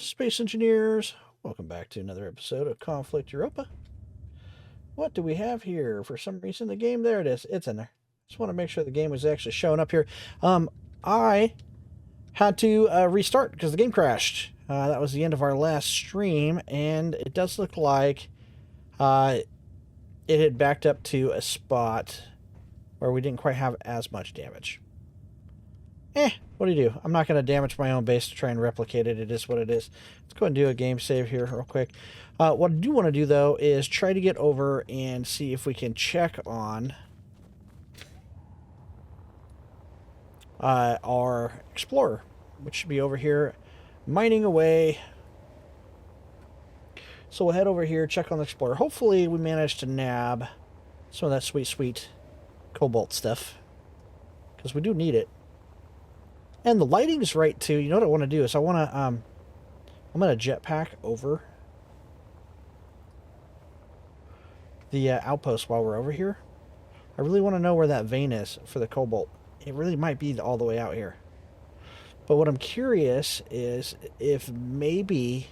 space engineers. Welcome back to another episode of Conflict Europa. What do we have here? For some reason, the game, there it is. It's in there. Just want to make sure the game was actually showing up here. I had to restart because the game crashed. That was the end of our last stream, and it does look like it had backed up to a spot where we didn't quite have as much damage. What do you do? I'm not going to damage my own base to try and replicate it. It is what it is. Let's go ahead and do a game save here real quick. What I do want to do, though, is try to get over and see if we can check on our Explorer, which should be over here mining away. So we'll head over here, check on the Explorer. Hopefully we manage to nab some of that sweet, sweet Cobalt stuff, because we do need it. And the lighting's right, too. You know what I want to do is I want to, I'm going to jetpack over the outpost while we're over here. I really want to know where that vein is for the Cobalt. It really might be all the way out here. But what I'm curious is if maybe,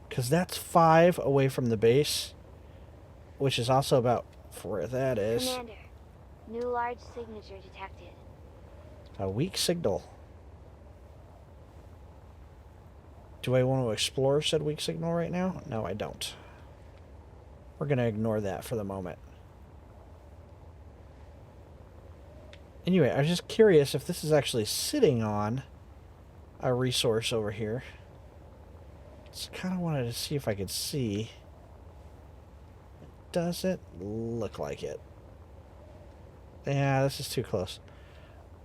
because that's 5 away from the base, which is also about where that is. Commander, new large signature detected. A weak signal. Do I want to explore said weak signal right now? No, I don't. We're going to ignore that for the moment. Anyway, I was just curious if this is actually sitting on a resource over here. Just kind of wanted to see if I could see. Doesn't look like it. Yeah, this is too close.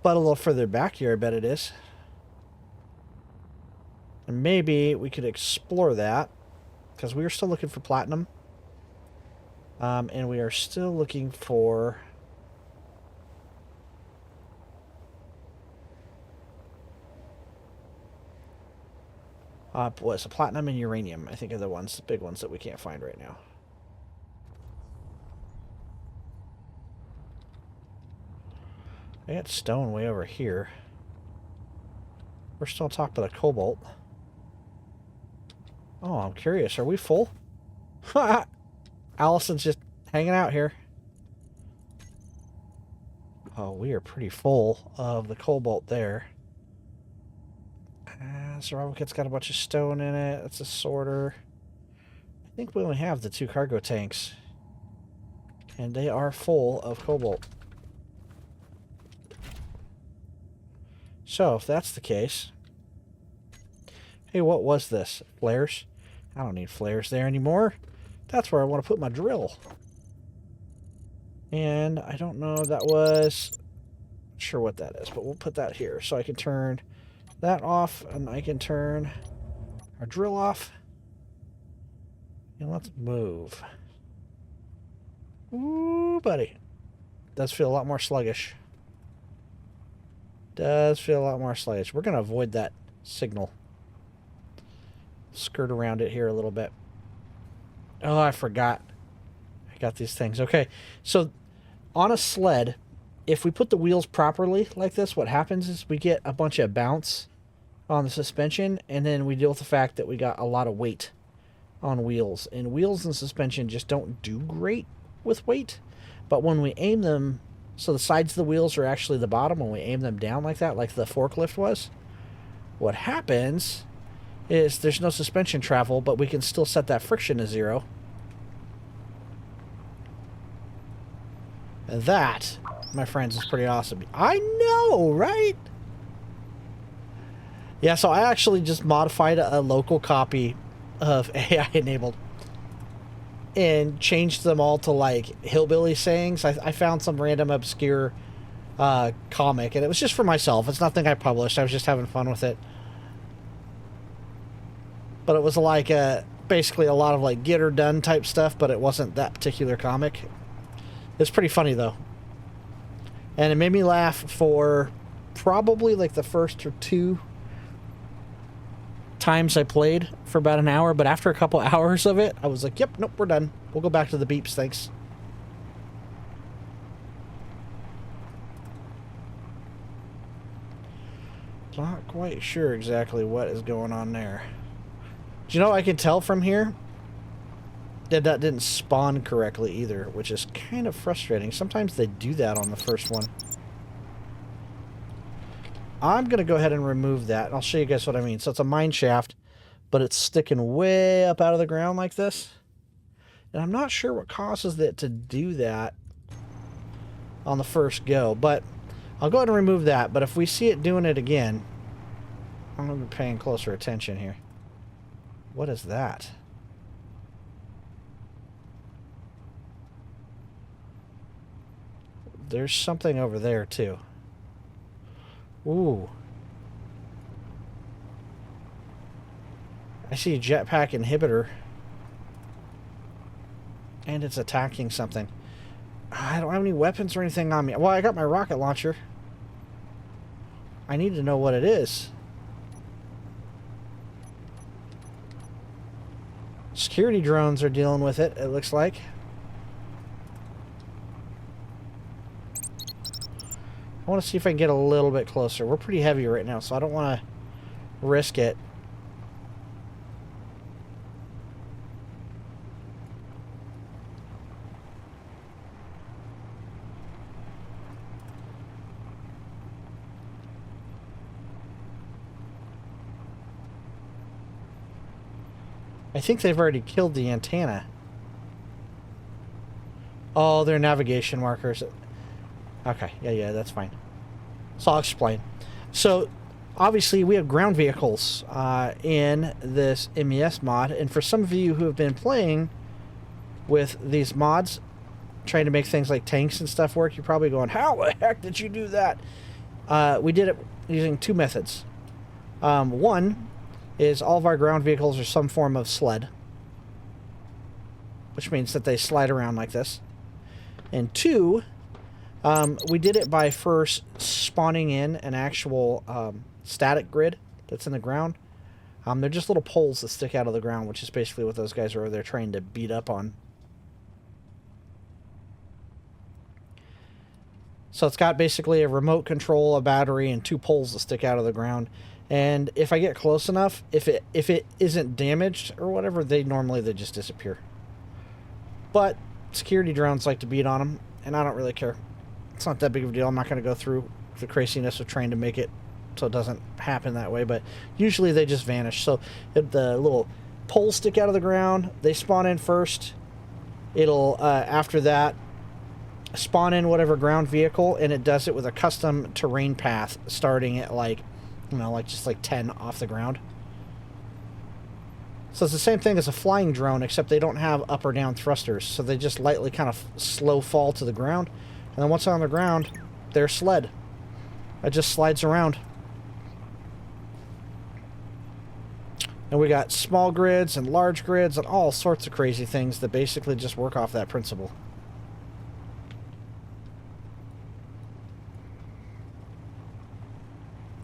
But a little further back here, I bet it is. And maybe we could explore that, because we are still looking for platinum. And we are still looking for what's a platinum and uranium, I think, are the ones, the big ones that we can't find right now. I got stone way over here. We're still on top of the Cobalt. Oh, I'm curious. Are we full? Allison's just hanging out here. Oh, we are pretty full of the Cobalt there. Survival kit's got a bunch of stone in it. That's a sorter. I think we only have the 2 cargo tanks. And they are full of Cobalt. So, if that's the case... Hey, what was this? Flares? I don't need flares there anymore. That's where I want to put my drill. And I don't know, that was... Not sure what that is, but we'll put that here. So I can turn that off, and I can turn our drill off. And let's move. Ooh, buddy. Does feel a lot more sluggish. Does feel a lot more sluggish. We're going to avoid that signal. Skirt around it here a little bit. Oh, I forgot. I got these things. Okay, so on a sled, if we put the wheels properly like this, what happens is we get a bunch of bounce on the suspension, and then we deal with the fact that we got a lot of weight on wheels. And wheels and suspension just don't do great with weight. But when we aim them... So the sides of the wheels are actually the bottom when we aim them down like that, like the forklift was. What happens is there's no suspension travel, but we can still set that friction to 0. And that, my friends, is pretty awesome. I know, right? Yeah, so I actually just modified a local copy of AI enabled. And changed them all to, like, hillbilly sayings. I found some random obscure comic, and it was just for myself. It's nothing I published. I was just having fun with it. But it was like basically a lot of, like, get her done type stuff, but it wasn't that particular comic. It's pretty funny, though. And it made me laugh for probably, like, the first or 2 times I played for about an hour, but after a couple hours of it, I was like, yep, nope, we're done. We'll go back to the beeps, thanks. Not quite sure exactly what is going on there. Do you know, I can tell from here that that didn't spawn correctly either, which is kind of frustrating. Sometimes they do that on the first one. I'm going to go ahead and remove that, and I'll show you guys what I mean. So it's a mine shaft, but it's sticking way up out of the ground like this. And I'm not sure what causes it to do that on the first go, but I'll go ahead and remove that. But if we see it doing it again, I'm going to be paying closer attention here. What is that? There's something over there too. Ooh. I see a jetpack inhibitor. And it's attacking something. I don't have any weapons or anything on me. Well, I got my rocket launcher. I need to know what it is. Security drones are dealing with it, it looks like. I want to see if I can get a little bit closer. We're pretty heavy right now, so I don't want to risk it. I think they've already killed the antenna. Oh, they're navigation markers. Okay, yeah, that's fine. So I'll explain. So, obviously, we have ground vehicles in this MES mod, and for some of you who have been playing with these mods, trying to make things like tanks and stuff work, you're probably going, how the heck did you do that? We did it using two methods. One is all of our ground vehicles are some form of sled, which means that they slide around like this. And two, we did it by first spawning in an actual static grid that's in the ground. They're just little poles that stick out of the ground, which is basically what those guys are over there trying to beat up on. So it's got basically a remote control, a battery, and two poles that stick out of the ground. And if I get close enough, if it isn't damaged or whatever, they just disappear. But security drones like to beat on them, and I don't really care. It's not that big of a deal. I'm not going to go through the craziness of trying to make it so it doesn't happen that way, but usually they just vanish. So if the little poles stick out of the ground, they spawn in first. It'll, after that, spawn in whatever ground vehicle, and it does it with a custom terrain path starting at like, you know, like just like 10 off the ground. So it's the same thing as a flying drone, except they don't have up or down thrusters, so they just lightly kind of slow fall to the ground. And then once on the ground, their sled. It just slides around. And we got small grids and large grids and all sorts of crazy things that basically just work off that principle.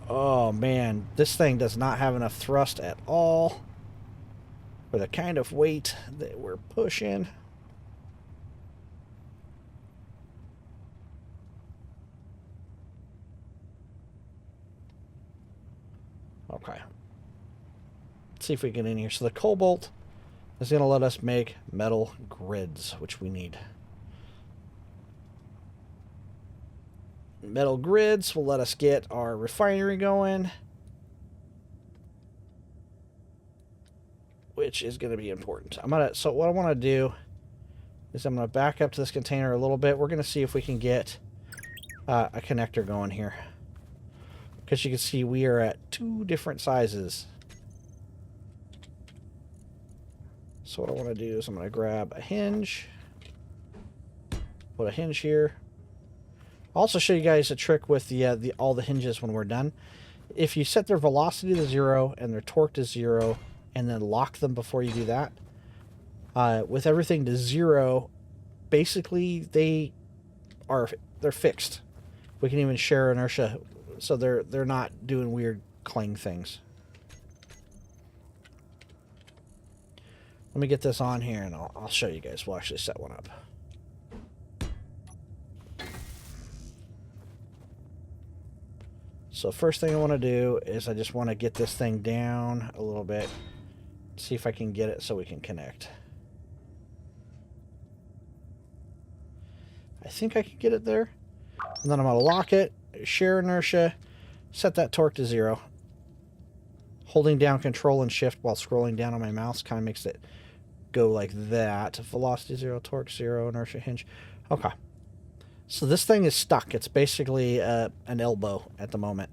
Oh man, this thing does not have enough thrust at all for the kind of weight that we're pushing. Okay. Let's see if we get in here. So the Cobalt is going to let us make metal grids, which we need. Metal grids will let us get our refinery going, which is going to be important. So what I want to do is I'm going to back up to this container a little bit. We're going to see if we can get a connector going here. Because you can see we are at two different sizes. So what I want to do is I'm going to grab a hinge. Put a hinge here. I'll also show you guys a trick with all the hinges when we're done. If you set their velocity to 0 and their torque to 0 and then lock them before you do that, with everything to 0, basically they're fixed. We can even share inertia, so they're not doing weird clang things. Let me get this on here and I'll show you guys. We'll actually set one up. So first thing I want to do is I just want to get this thing down a little bit. See if I can get it so we can connect. I think I can get it there. And then I'm going to lock it, share inertia, set that torque to 0. Holding down Control and Shift while scrolling down on my mouse kind of makes it go like that. Velocity 0, torque 0, inertia hinge. Okay. So this thing is stuck. It's basically an elbow at the moment.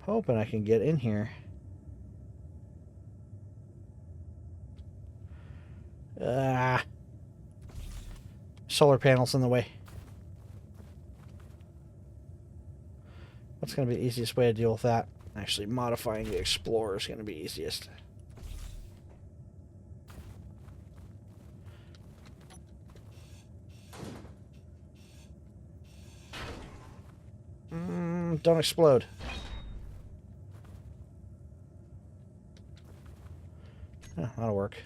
Hoping I can get in here. Solar panels in the way. What's going to be the easiest way to deal with that? Actually, modifying the Explorer is going to be easiest. Don't explode. Oh, that'll work.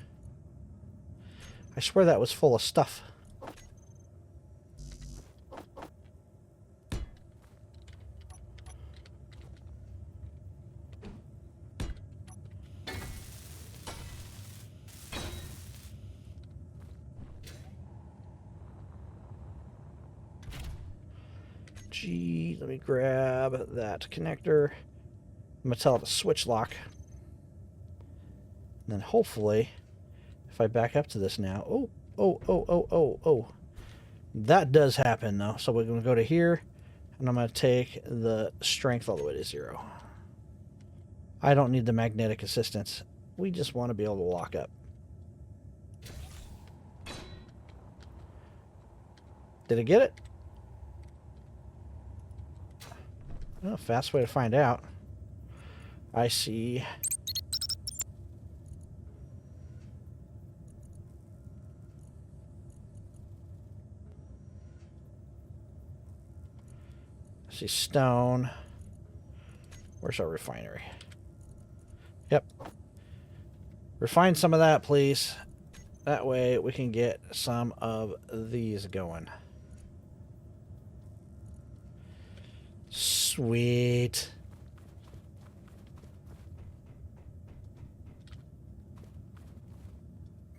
I swear that was full of stuff. Gee, let me grab that connector. I'm going to tell it to switch lock. And then hopefully, if I back up to this now... Oh. That does happen, though. So we're going to go to here, and I'm going to take the strength all the way to 0. I don't need the magnetic assistance. We just want to be able to lock up. Did it get it? Oh, fast way to find out. I see. I see stone. Where's our refinery? Yep. Refine some of that, please. That way we can get some of these going. Sweet.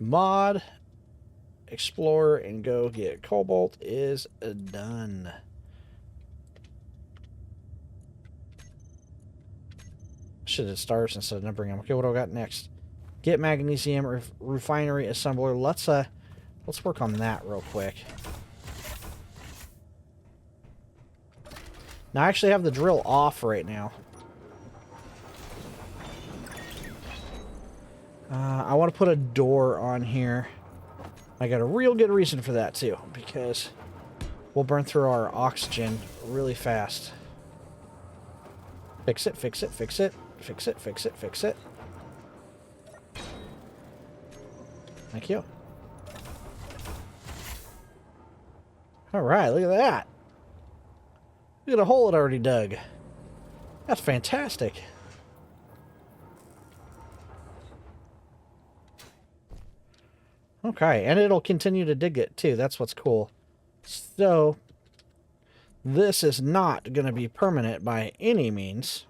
Mod, explore, and go get Cobalt is done. Should have stars instead of numbering them. Okay, what do I got next? Get Magnesium, Refinery Assembler. Let's work on that real quick. Now, I actually have the drill off right now. I want to put a door on here. I got a real good reason for that, too, because we'll burn through our oxygen really fast. Fix it, fix it, fix it, fix it, fix it, fix it. Thank you. All right, look at that. Look at a hole it already dug. That's fantastic. Okay, and it'll continue to dig it too. That's what's cool. So, this is not going to be permanent by any means.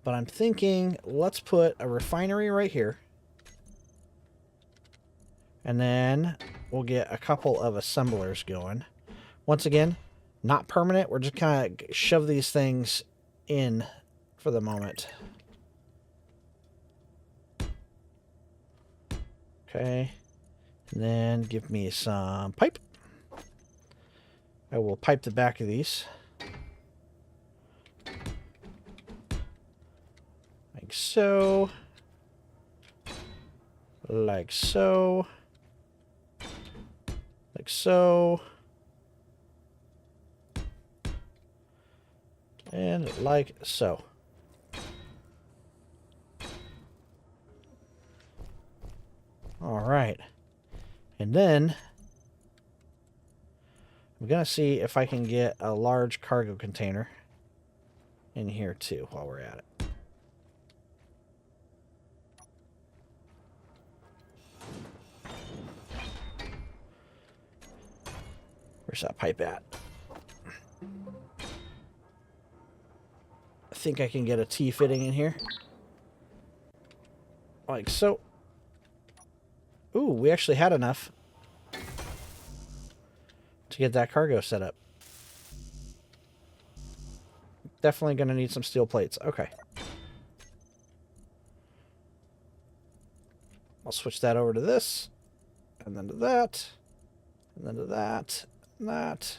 But I'm thinking, let's put a refinery right here. And then we'll get a couple of assemblers going. Once again, not permanent. We're just kind of shove these things in for the moment. Okay. And then give me some pipe. I will pipe the back of these. Like so. Like so. Like so. And like so. All right. And then I'm going to see if I can get a large cargo container in here too while we're at it. Where's that pipe at? I think I can get a T-fitting in here. Like so. Ooh, we actually had enough to get that cargo set up. Definitely going to need some steel plates. Okay. I'll switch that over to this. And then to that. And then to that. And that.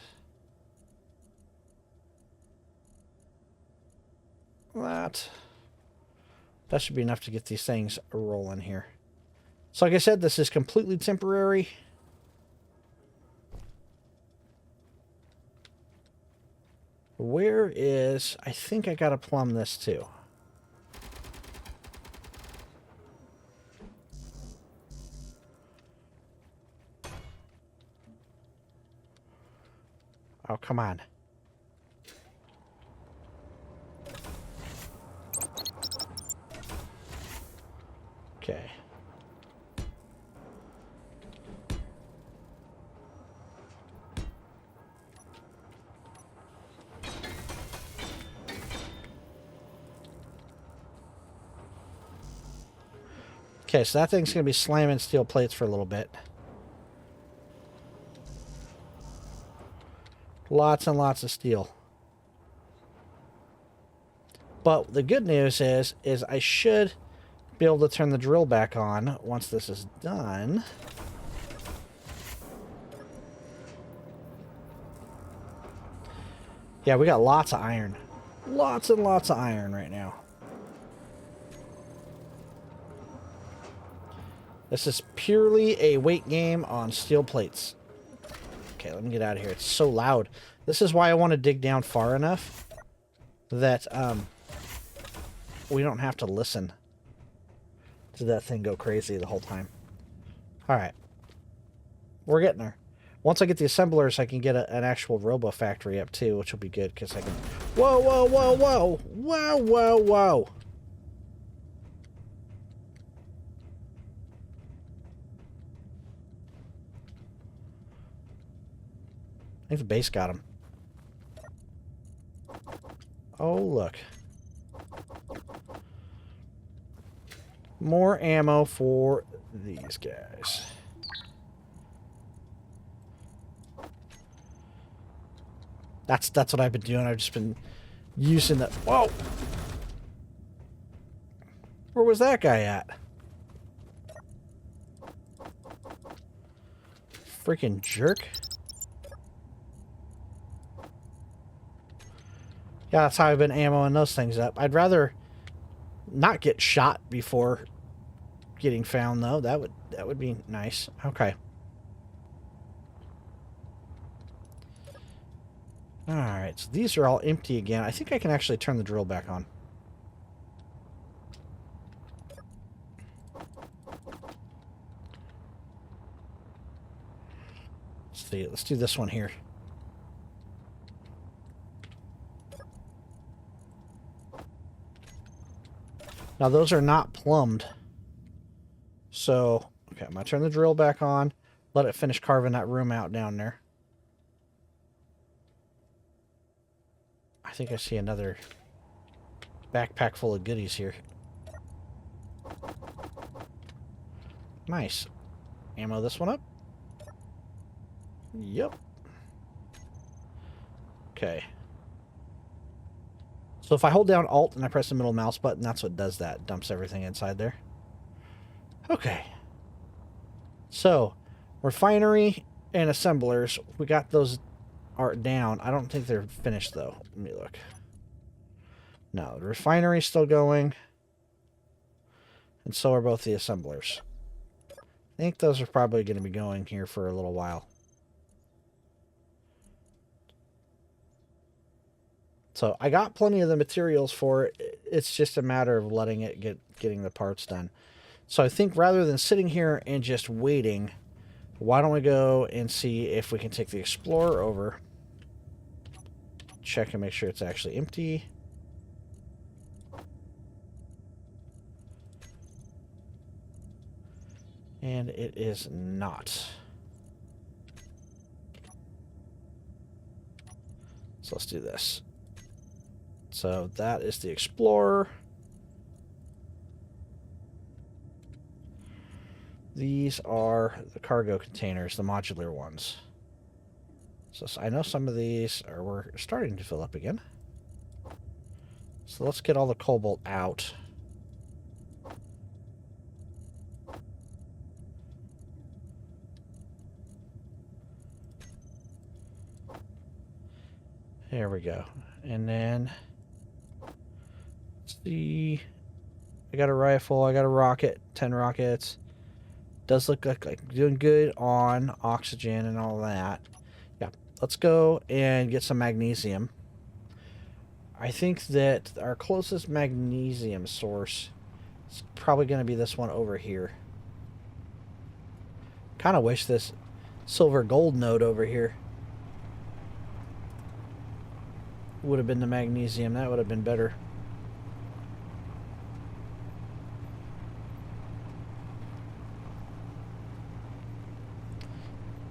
That should be enough to get these things rolling here. So like I said, this is completely temporary. Where is... I think I gotta plumb this too. Oh, come on. Okay. Okay, so that thing's going to be slamming steel plates for a little bit. Lots and lots of steel. But the good news is I should be able to turn the drill back on once this is done. Yeah, we got lots of iron. Lots and lots of iron right now. This is purely a weight game on steel plates. Okay, let me get out of here. It's so loud. This is why I want to dig down far enough that we don't have to listen to that thing go crazy the whole time. Alright. We're getting there. Once I get the assemblers, I can get an actual robo factory up too, which will be good because I can... Whoa, whoa, whoa, whoa! Whoa, whoa, whoa! I think the base got him. Oh, look. More ammo for these guys. That's what I've been doing. I've just been using the... Whoa! Where was that guy at? Freaking jerk. Yeah, that's how I've been ammoing those things up. I'd rather not get shot before getting found, though. That would be nice. Okay. Alright, so these are all empty again. I think I can actually turn the drill back on. Let's see. Let's do this one here. Now, those are not plumbed. So, okay, I'm going to turn the drill back on. Let it finish carving that room out down there. I think I see another backpack full of goodies here. Nice. Ammo this one up. Yep. Okay. So if I hold down Alt and I press the middle mouse button, that's what does that. Dumps everything inside there. Okay. So, Refinery and Assemblers, we got those art down. I don't think they're finished, though. Let me look. No, the Refinery's still going. And so are both the Assemblers. I think those are probably going to be going here for a little while. So I got plenty of the materials for it. It's just a matter of letting it getting the parts done. So I think rather than sitting here and just waiting, why don't we go and see if we can take the Explorer over. Check and make sure it's actually empty. And it is not. So let's do this. So that is the Explorer. These are the cargo containers, the modular ones. So I know some of these we're starting to fill up again. So let's get all the cobalt out. There we go. And then, let's see. I got a rifle, I got a rocket, 10 rockets. Does look like doing good on oxygen and all that. Yeah, let's go and get some magnesium. I think that our closest magnesium source is probably going to be this one over here. Kind of wish this silver gold node over here would have been the magnesium. That would have been better.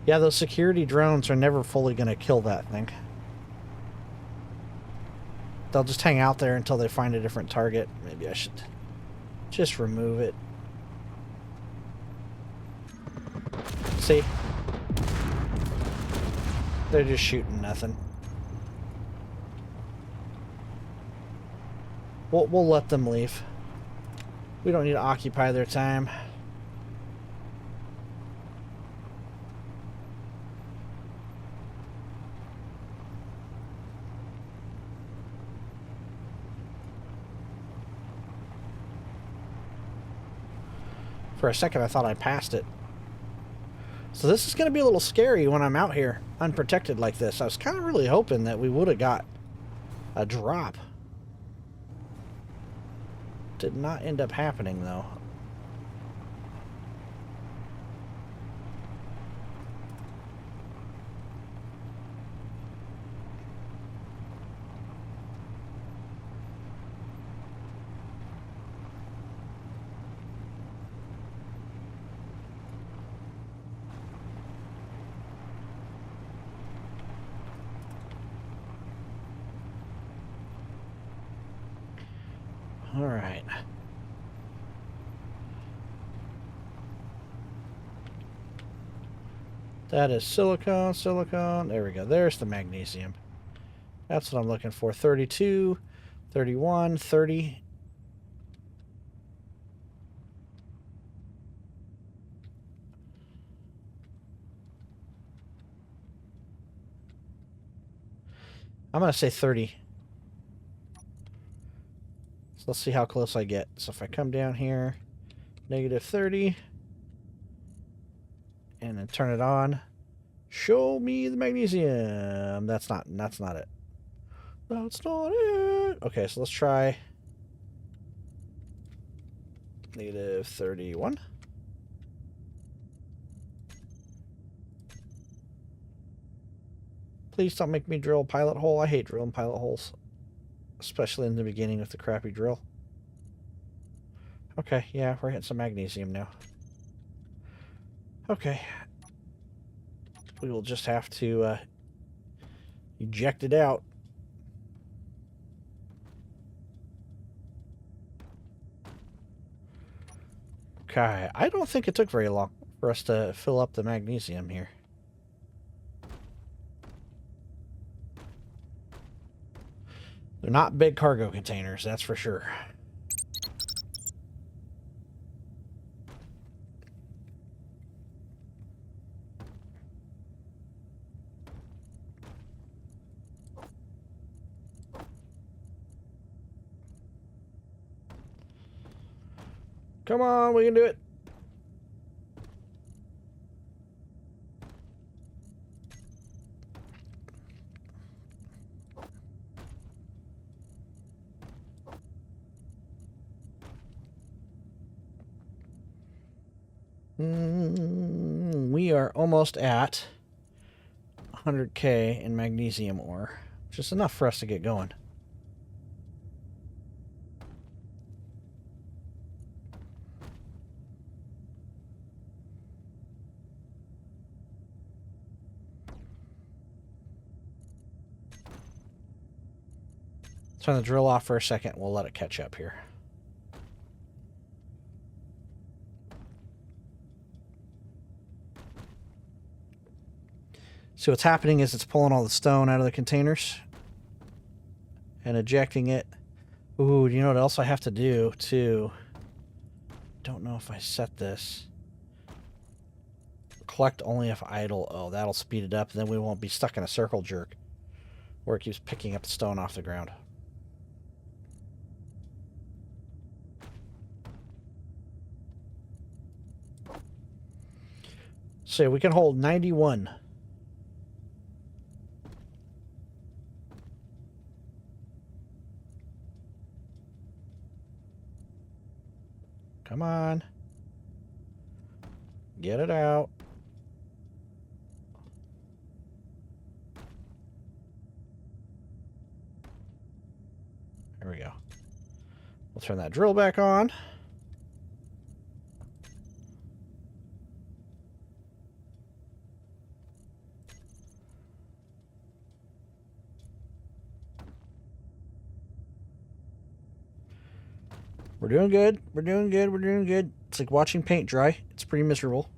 Yeah, those security drones are never fully going to kill that thing. They'll just hang out there until they find a different target. Maybe I should just remove it. See? They're just shooting nothing. We'll let them leave. We don't need to occupy their time. For a second, I thought I passed it. So this is going to be a little scary when I'm out here unprotected like this. I was kind of really hoping that we would have got a drop. Did not end up happening, though. All right. That is silicone, silicone. There we go. There's the magnesium. That's what I'm looking for. 32, 31, 30. I'm going to say 30. So let's see how close I get. So if I come down here, negative 30, and then turn it on, show me the magnesium. That's not it. That's not it. Okay, so let's try negative 31. Please don't make me drill a pilot hole. I hate drilling pilot holes, especially in the beginning with the crappy drill. Okay, yeah, we're hitting some magnesium now. Okay. We will just have to eject it out. Okay, I don't think it took very long for us to fill up the magnesium here. They're not big cargo containers, that's for sure. Come on, we can do it. We are almost at 100K in magnesium ore, which is enough for us to get going. Turn the drill off for a second. We'll let it catch up here. So what's happening is it's pulling all the stone out of the containers and ejecting it. Ooh, you know what else I have to do too? Don't know if I set this. Collect only if idle. Oh, that'll speed it up. Then we won't be stuck in a circle jerk where it keeps picking up the stone off the ground. So we can hold 91. Come on. Get it out. There we go. We'll turn that drill back on. We're doing good. We're doing good. We're doing good. It's like watching paint dry. It's pretty miserable.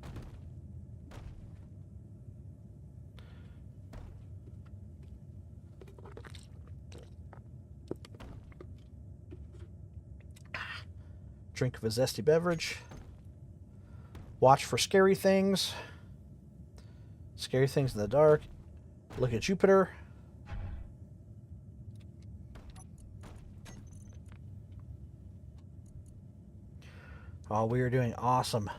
Drink of a zesty beverage. Watch for scary things. Scary things in the dark. Look at Jupiter. Oh, we are doing awesome.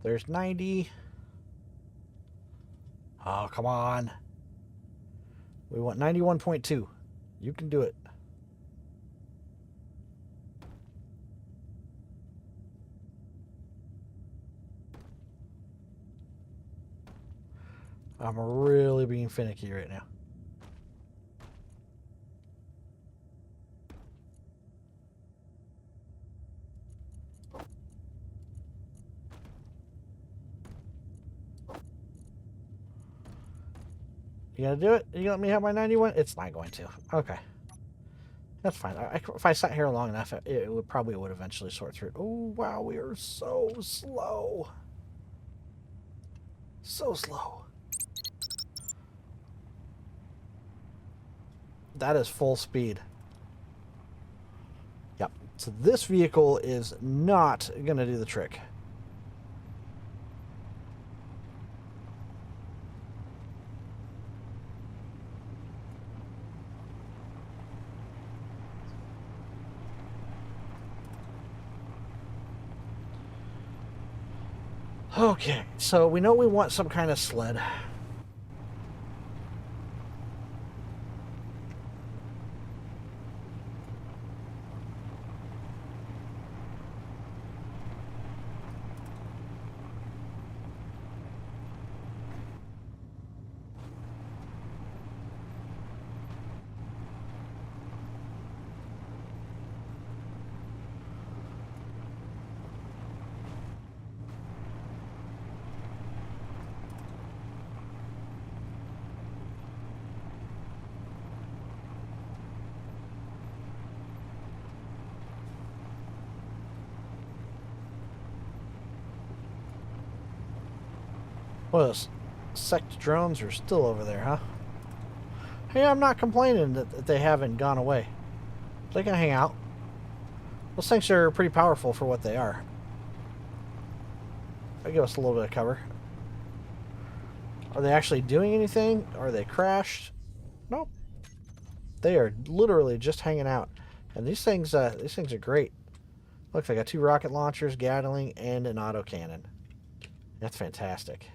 There's 90. Oh, come on. We want 91.2. You can do it. I'm really being finicky right now. You gonna do it? You gonna let me have my 91? It's not going to. Okay. That's fine. If I sat here long enough, it would probably eventually sort through. Oh, wow. We are so slow. So slow. That is full speed. Yep. So this vehicle is not going to do the trick. Okay, so we know we want some kind of sled. Well, those sect drones are still over there, huh? Hey, I'm not complaining that they haven't gone away. They can hang out. Those things are pretty powerful for what they are. They give us a little bit of cover. Are they actually doing anything? Are they crashed? Nope. They are literally just hanging out. And these things are great. Look, they got 2 rocket launchers, Gatling, and an autocannon. That's fantastic.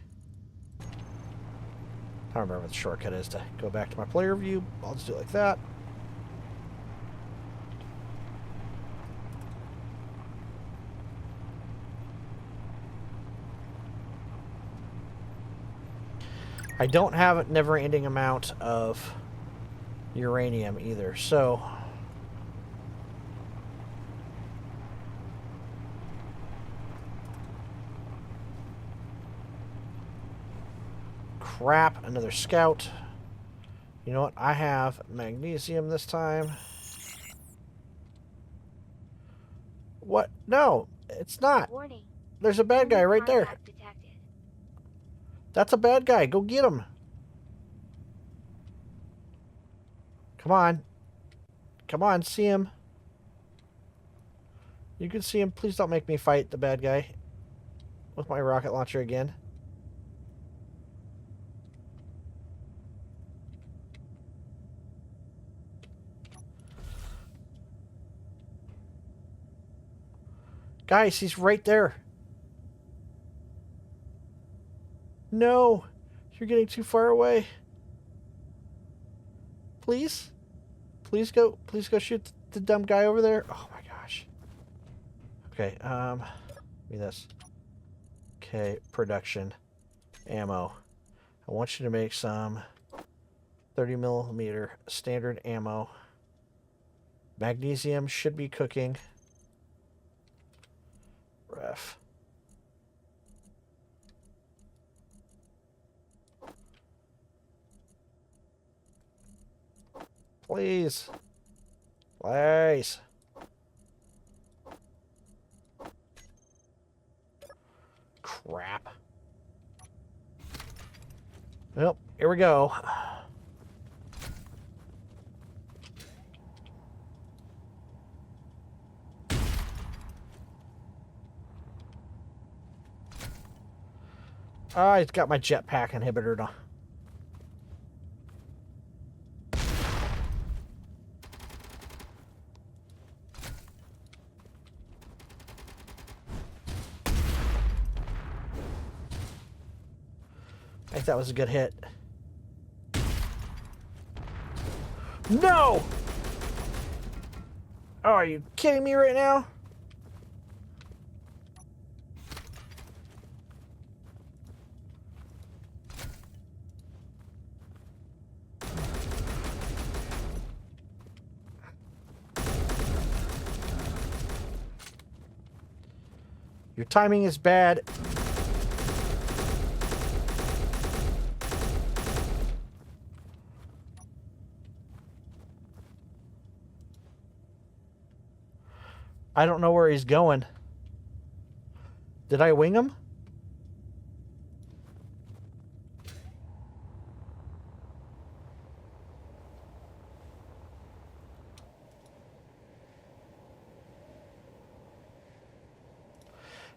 I don't remember what the shortcut is to go back to my player view. I'll just do it like that. I don't have a never-ending amount of uranium either, so... Crap, another scout. You know what? I have magnesium this time. What? No, it's not. Warning. There's a bad guy right there. Contact detected. That's a bad guy. Go get him. Come on. Come on, see him. You can see him. Please don't make me fight the bad guy with my rocket launcher again. Guys, he's right there. No, you're getting too far away. Please? Please go shoot the dumb guy over there. Oh my gosh. Okay, give me this. Okay, production. Ammo. I want you to make some 30mm standard ammo. Magnesium should be cooking. Ref. Please. Please. Crap. Well, here we go. Ah, he's got my jetpack inhibitor now. I think that was a good hit. No! Oh, are you kidding me right now? Your timing is bad. I don't know where he's going. Did I wing him?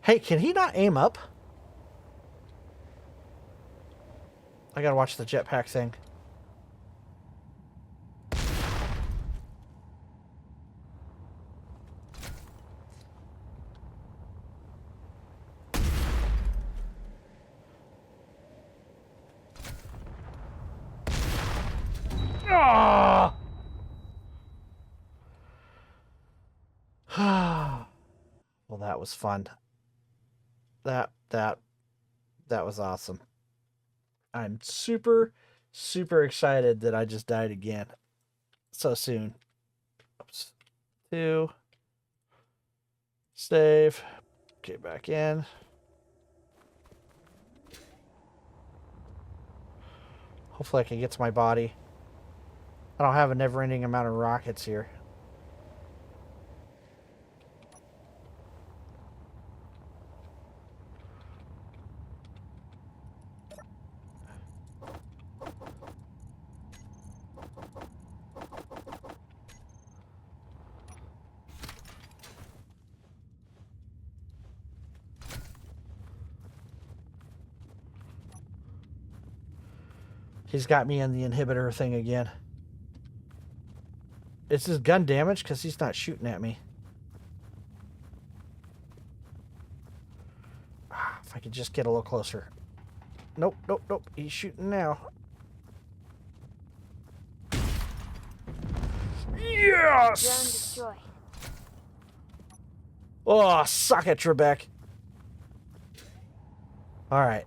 Hey, can he not aim up? I gotta watch the jetpack thing. Ah! Well, that was fun. That was awesome. I'm super excited that I just died again so soon. Oops. 2. Save. Get back in. Hopefully I can get to my body. I don't have a never-ending amount of rockets here. He's got me in the inhibitor thing again. Is his gun damaged? Because he's not shooting at me. If I could just get a little closer. Nope. He's shooting now. Yes! Drone destroyed. Oh, suck it, Trebek. All right.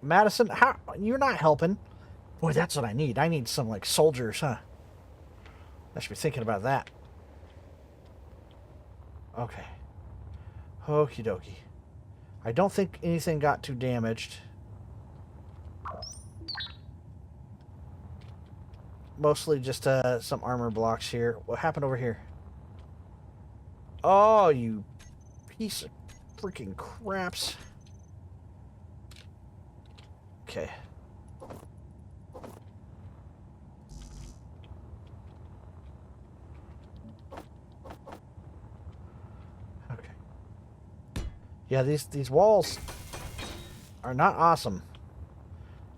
Madison, how you're not helping? Boy, that's what I need. I need some like soldiers, huh? I should be thinking about that. Okay. Okie dokie. I don't think anything got too damaged. Mostly just some armor blocks here. What happened over here? Oh, you piece of freaking craps. Okay. Okay. Yeah, these walls are not awesome.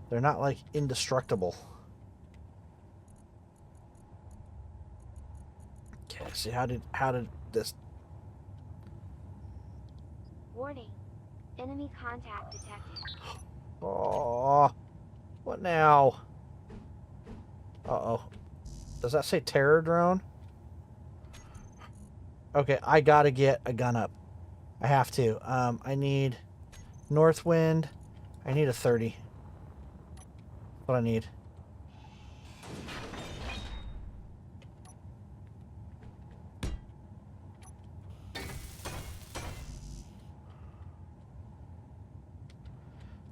They're not like indestructible. Okay, see how did this Warning. Enemy contact detected. Oh, what now? Uh-oh. Does that say terror drone? Okay, I gotta get a gun up. I have to. I need north wind. I need a 30. What I need.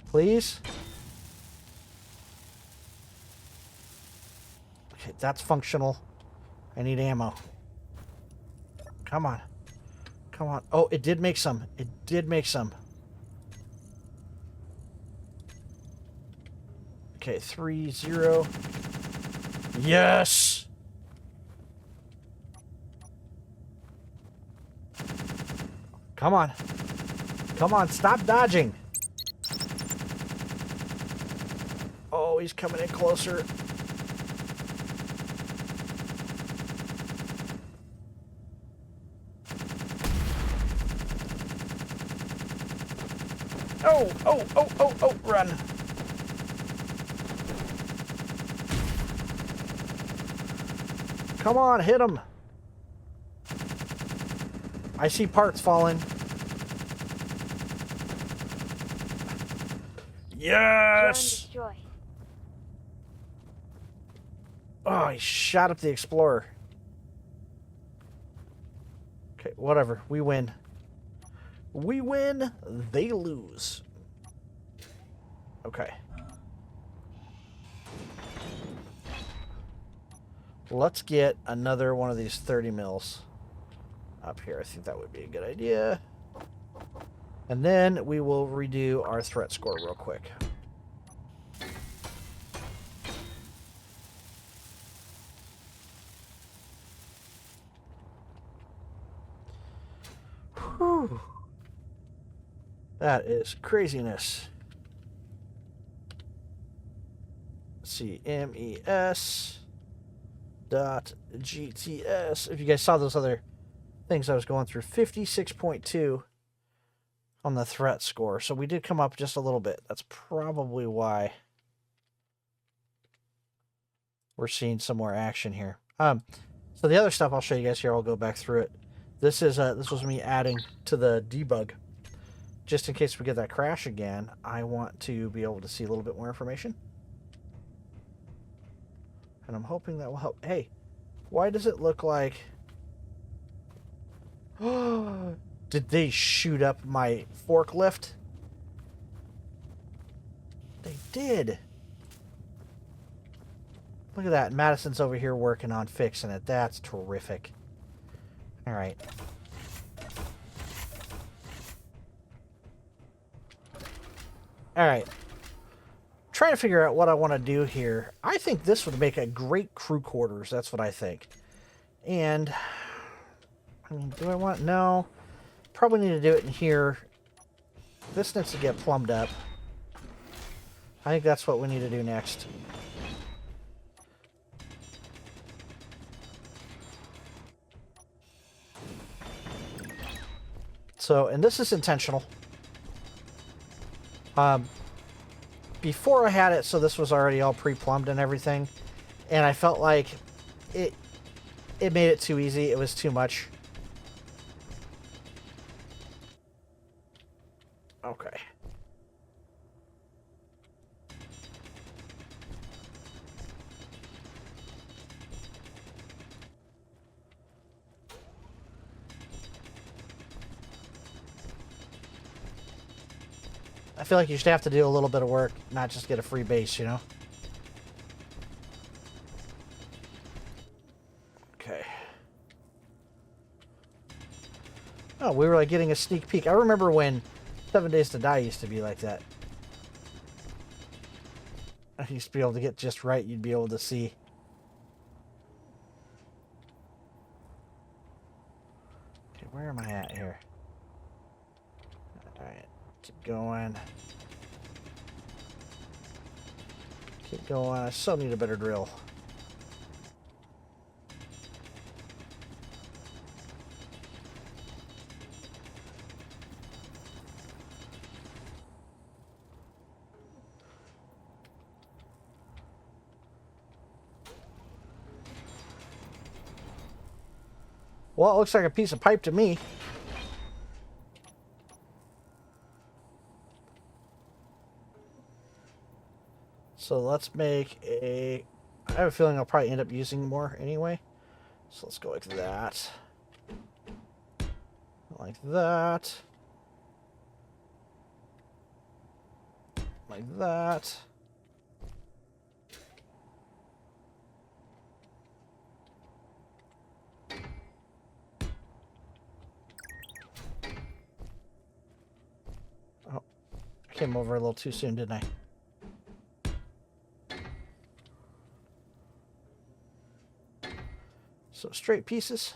Please? Okay, that's functional. I need ammo. Come on. Come on. Oh, it did make some. It did make some. Okay, 3-0. Yes! Come on. Come on, stop dodging. Oh, he's coming in closer. Oh, run. Come on, hit him. I see parts falling. Yes! Drone destroyed. Oh, he shot up the Explorer. Okay, whatever. We win. We win, they lose. Okay. Let's get another one of these 30 mils up here. I think that would be a good idea. And then we will redo our threat score real quick. Whew. That is craziness. Let's see, MES.GTS. If you guys saw those other things I was going through, 56.2 on the threat score. So we did come up just a little bit. That's probably why we're seeing some more action here. So the other stuff I'll show you guys here. I'll go back through it. This was me adding to the debug. Just in case we get that crash again, I want to be able to see a little bit more information. And I'm hoping that will help. Hey, why does it look like... Did they shoot up my forklift? They did. Look at that. Madison's over here working on fixing it. That's terrific. All right. All right. Trying to figure out what I want to do here. I think this would make a great crew quarters. That's what I think. And, I mean, do I want... No. Probably need to do it in here. This needs to get plumbed up. I think that's what we need to do next. So, and this is intentional. Before I had it, so this was already all pre-plumbed and everything, and I felt like it made it too easy. It was too much. Okay. I feel like you should have to do a little bit of work, not just get a free base, you know? Okay. Oh, we were like getting a sneak peek. I remember when 7 Days to Die used to be like that. I used to be able to get just right. You'd be able to see. Okay, where am I at here? Alright, keep going. Keep going. I still need a better drill. Well, it looks like a piece of pipe to me. So let's make a... I have a feeling I'll probably end up using more anyway. So let's go like that. Like that. Like that. Oh, I came over a little too soon, didn't I? So straight pieces.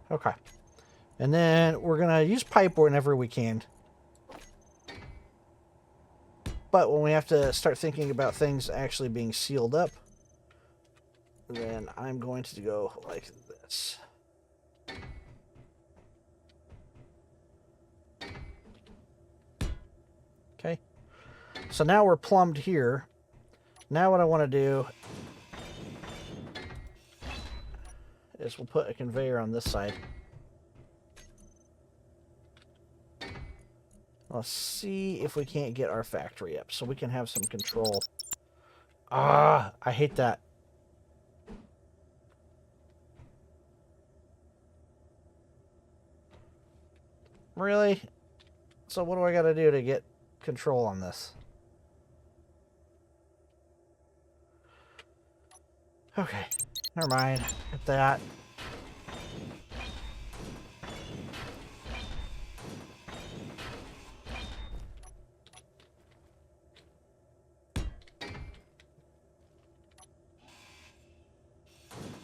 Okay. And then we're going to use pipe whenever we can. But when we have to start thinking about things actually being sealed up, then I'm going to go like this. Okay. So now we're plumbed here. Now what I want to do is we'll put a conveyor on this side. Let's see if we can't get our factory up so we can have some control. Ah, I hate that. Really? So what do I got to do to get control on this? Okay, never mind. Get that.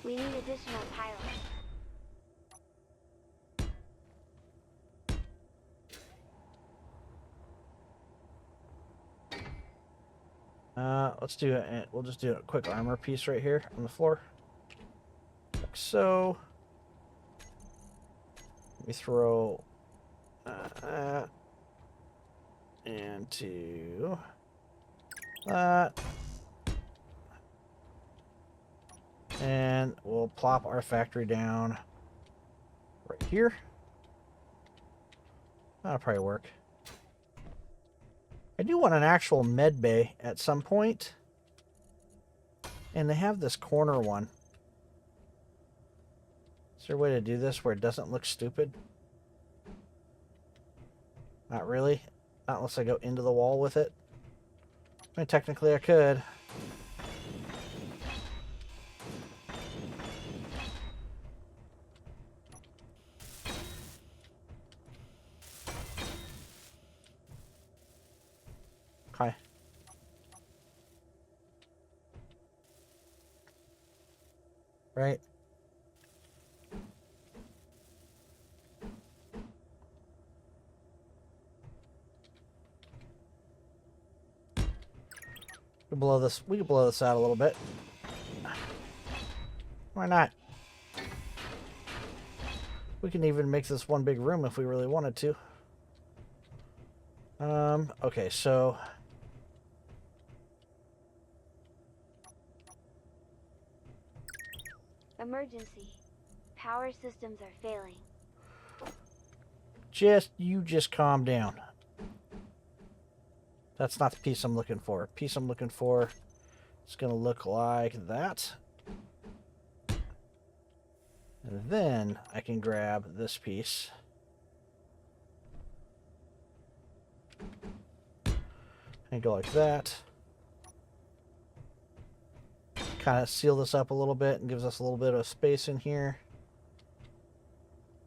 We need additional pilots. Let's do it. We'll just do a quick armor piece right here on the floor. Like so. Let me throw into that. And we'll plop our factory down right here. That'll probably work. I do want an actual med bay at some point. And they have this corner one. Is there a way to do this where it doesn't look stupid? Not really. Not unless I go into the wall with it. I mean, technically I could. Okay. Right. We can blow this out a little bit. Why not? We can even make this one big room if we really wanted to. Okay, so Emergency. Power systems are failing. you just calm down. That's not the piece I'm looking for. The piece I'm looking for is going to look like that. then I can grab this piece. And go like that. Kind of seal this up a little bit and gives us a little bit of space in here.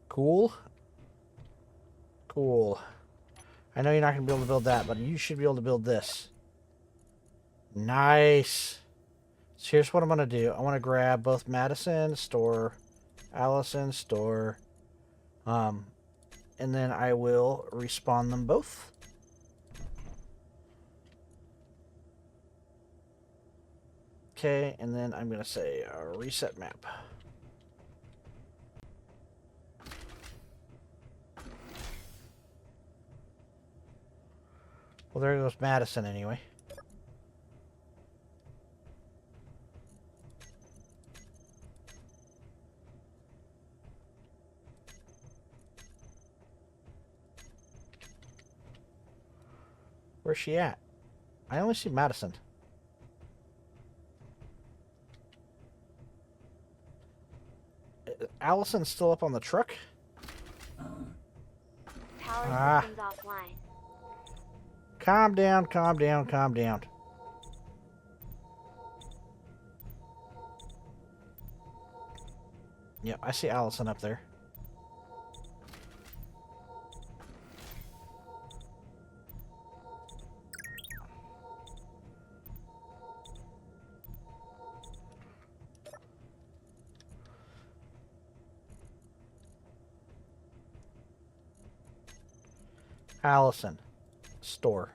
Cool. Cool. I know you're not going to be able to build that, but you should be able to build this. Nice. So here's what I'm going to do. I want to grab both Madison, store, Allison, store, and then I will respawn them both. Okay, and then I'm going to say reset map. Well, there goes Madison anyway. Where's she at? I only see Madison. Allison's still up on the truck? Power systems offline. Calm down, calm down, calm down. Yep, I see Allison up there. Allison. Store.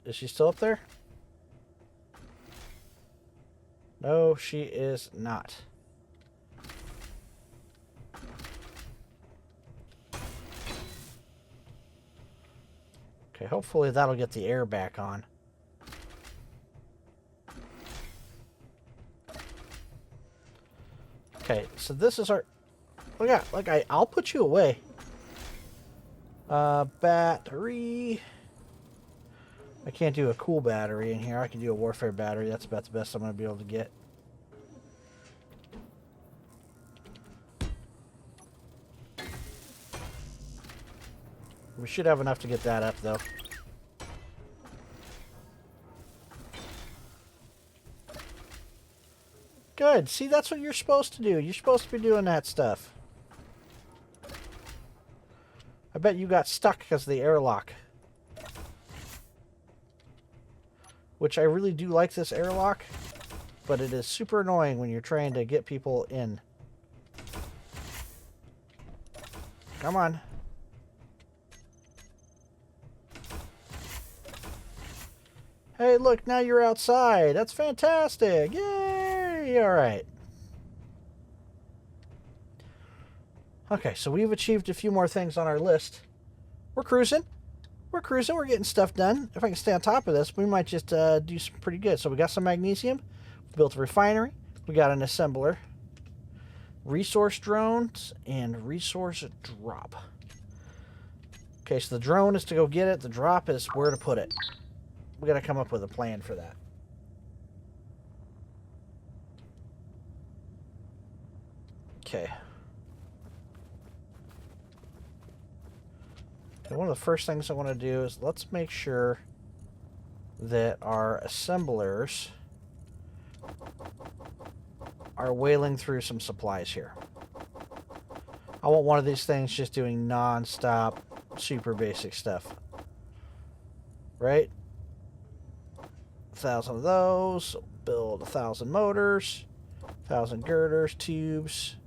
Is she still up there? No, she is not. Okay, hopefully that'll get the air back on. Okay, so this is our... Look at, I'll put you away. Battery. I can't do a cool battery in here. I can do a warfare battery. That's about the best I'm going to be able to get. We should have enough to get that up, though. Good. See, that's what you're supposed to do. You're supposed to be doing that stuff. I bet you got stuck because of the airlock. Which I really do like this airlock, but it is super annoying when you're trying to get people in. Come on. Hey, look, now you're outside. That's fantastic. Yay! All right. Okay, so we've achieved a few more things on our list. We're cruising. We're cruising. We're getting stuff done. If I can stay on top of this, we might just do some pretty good. So we got some magnesium. We built a refinery. We got an assembler. Resource drones and resource drop. Okay, so the drone is to go get it. The drop is where to put it. We got to come up with a plan for that. Okay. And one of the first things I want to do is let's make sure that our assemblers are whaling through some supplies here. I want one of these things just doing non-stop, super basic stuff. Right? 1,000 of those. Build 1,000 motors. 1,000 girders, tubes.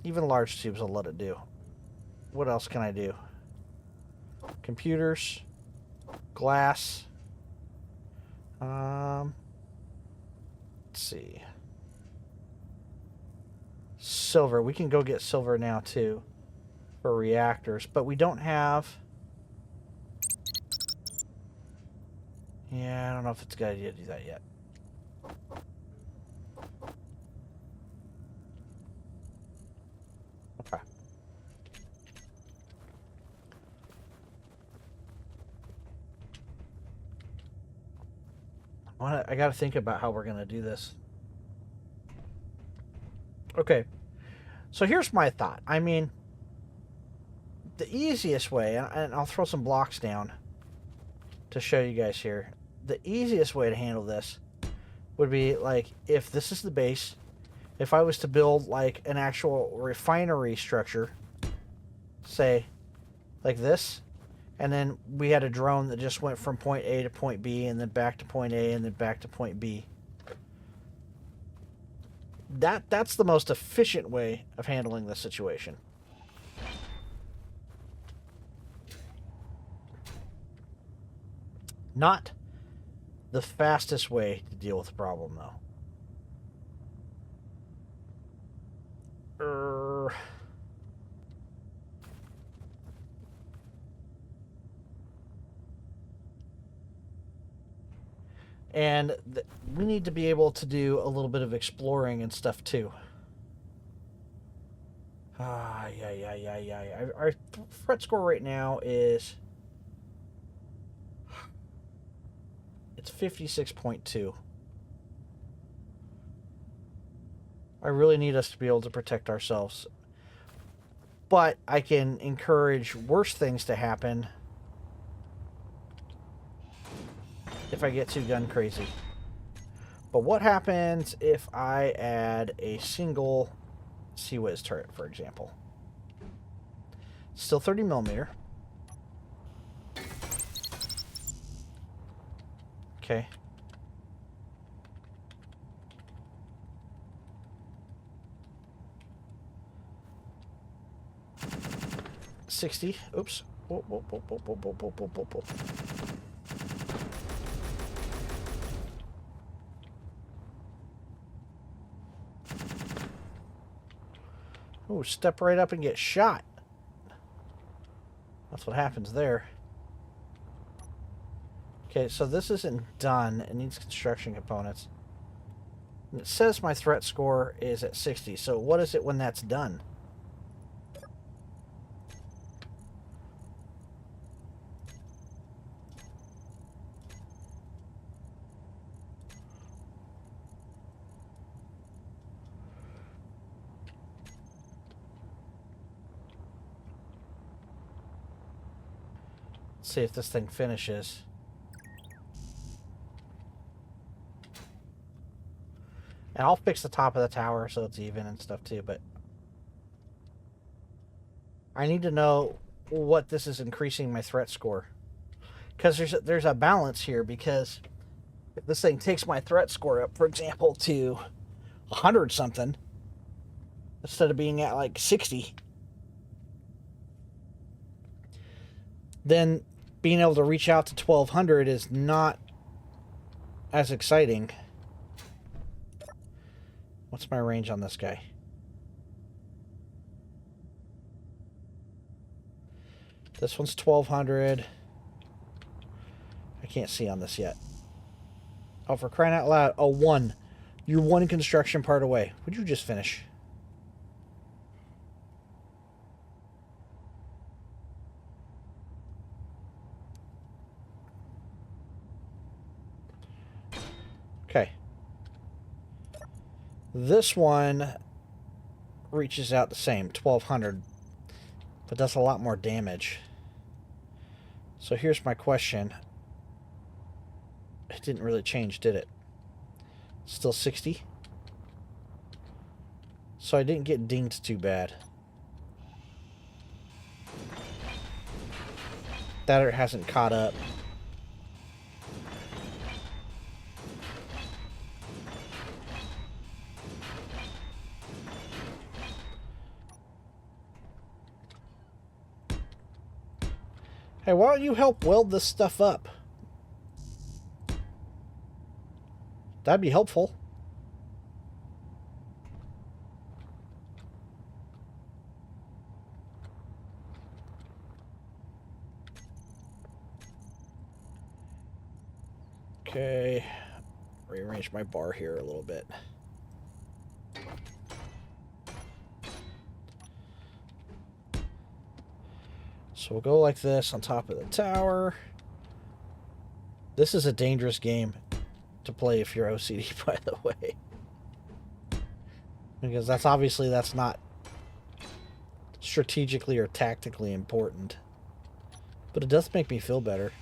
Even large tubes I'll let it do. What else can I do? Computers. Glass. Let's see. Silver. We can go get silver now too for reactors, but we don't have... Yeah, I don't know if it's a good idea to do that yet. Okay. I got to think about how we're going to do this. Okay, so here's my thought. I mean, the easiest way, and I'll throw some blocks down to show you guys here. The easiest way to handle this would be like if this is the base, if I was to build like an actual refinery structure, say like this, and then we had a drone that just went from point A to point B and then back to point A and then back to point B. That's the most efficient way of handling this situation. Not the fastest way to deal with the problem, though. And we need to be able to do a little bit of exploring and stuff too. Yeah. Our threat score right now is... it's 56.2. I really need us to be able to protect ourselves. But I can encourage worse things to happen if I get too gun crazy. But what happens if I add a single Sea-Wiz turret, for example? Still 30 millimeter. Okay. $60. Oops. Whoa. Oh, step right up and get shot. That's what happens there. Okay, so this isn't done. It needs construction components. And it says my threat score is at 60. So what is it when that's done? Let's see if this thing finishes. And I'll fix the top of the tower so it's even and stuff too, but I need to know what this is increasing my threat score. Because there's a balance here, because if this thing takes my threat score up, for example, to 100 something, instead of being at like 60, then being able to reach out to 1200 is not as exciting. What's my range on this guy? This one's 1200. I can't see on this yet. Oh, for crying out loud. Oh, 1. You're 1 construction part away. Would you just finish? Okay. This one reaches out the same, 1200, but does a lot more damage. So here's my question. It didn't really change, did it? Still 60? So I didn't get dinged too bad. That or it hasn't caught up. Hey, why don't you help weld this stuff up? That'd be helpful. Okay. Rearrange my bar here a little bit. So we'll go like this on top of the tower. This is a dangerous game to play if you're OCD, by the way. Because that's not strategically or tactically important. But it does make me feel better.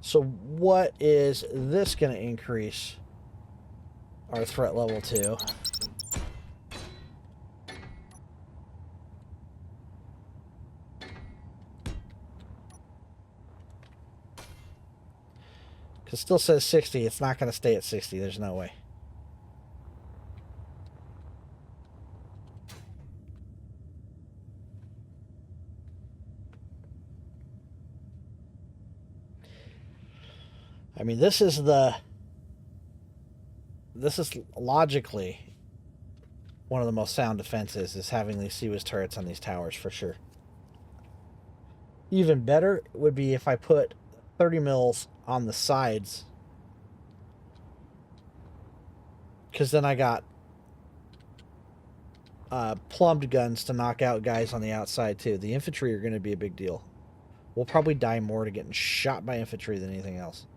So what is this going to increase our threat level to? Because it still says 60. It's not going to stay at 60. There's no way. I mean, this is logically one of the most sound defenses, is having these CWIS turrets on these towers, for sure. Even better would be if I put 30 mils on the sides, because then I got plumbed guns to knock out guys on the outside too. The infantry are going to be a big deal. We'll probably die more to getting shot by infantry than anything else.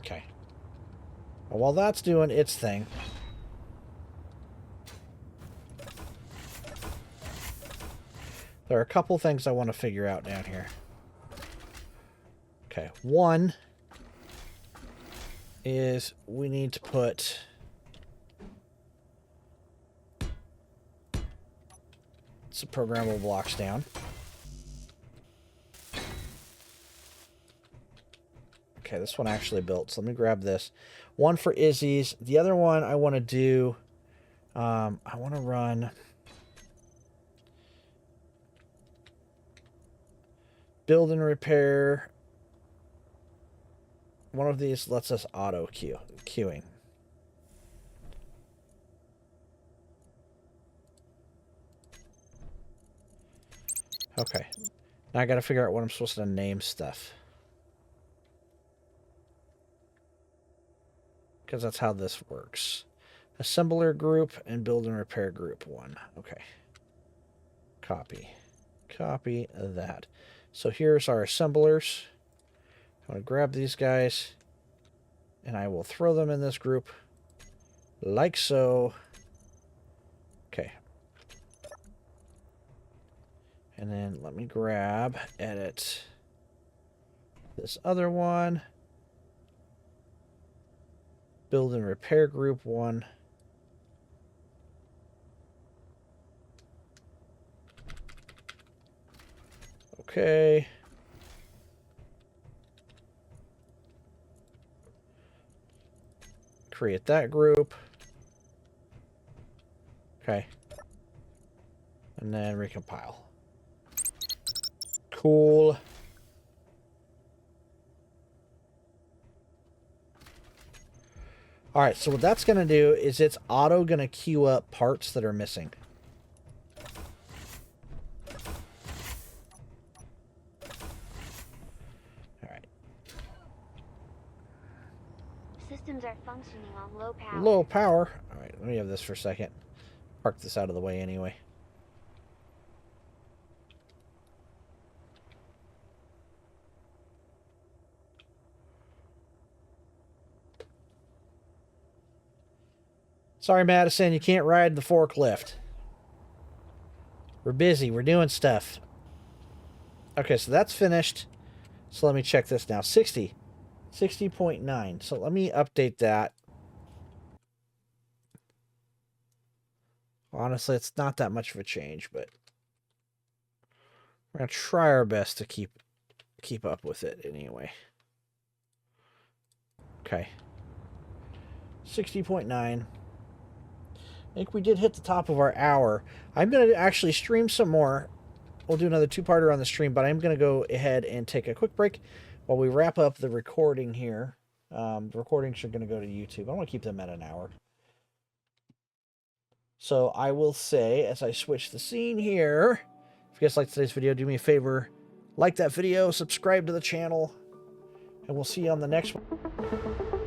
Okay. Well, while that's doing its thing, there are a couple things I want to figure out down here. Okay, one is we need to put some programmable blocks down. Okay, this one actually built, so let me grab this. One for Izzy's. The other one I want to do, I want to run build and repair. One of these lets us auto queuing. Okay. Now I got to figure out what I'm supposed to name stuff. Because that's how this works. Assembler group and build and repair group 1. Okay. Copy. Copy that. So here's our assemblers. I'm going to grab these guys, and I will throw them in this group, like so. Okay. And then let me grab, edit this other one. Build and repair group 1. Okay. Create that group. Okay. And then recompile. Cool. All right, so what that's going to do is it's auto going to queue up parts that are missing. All right. Systems are functioning on low power. Low power. All right, let me have this for a second. Park this out of the way anyway. Sorry, Madison, you can't ride the forklift. We're busy. We're doing stuff. Okay, so that's finished. So let me check this now. 60. 60.9. So let me update that. Honestly, it's not that much of a change, but we're going to try our best to keep up with it anyway. Okay. 60.9. I think we did hit the top of our hour. I'm going to actually stream some more. We'll do another two-parter on the stream, but I'm going to go ahead and take a quick break while we wrap up the recording here. The recordings are going to go to YouTube. I want to keep them at an hour. So I will say, as I switch the scene here, if you guys like today's video, do me a favor, like that video, subscribe to the channel, and we'll see you on the next one.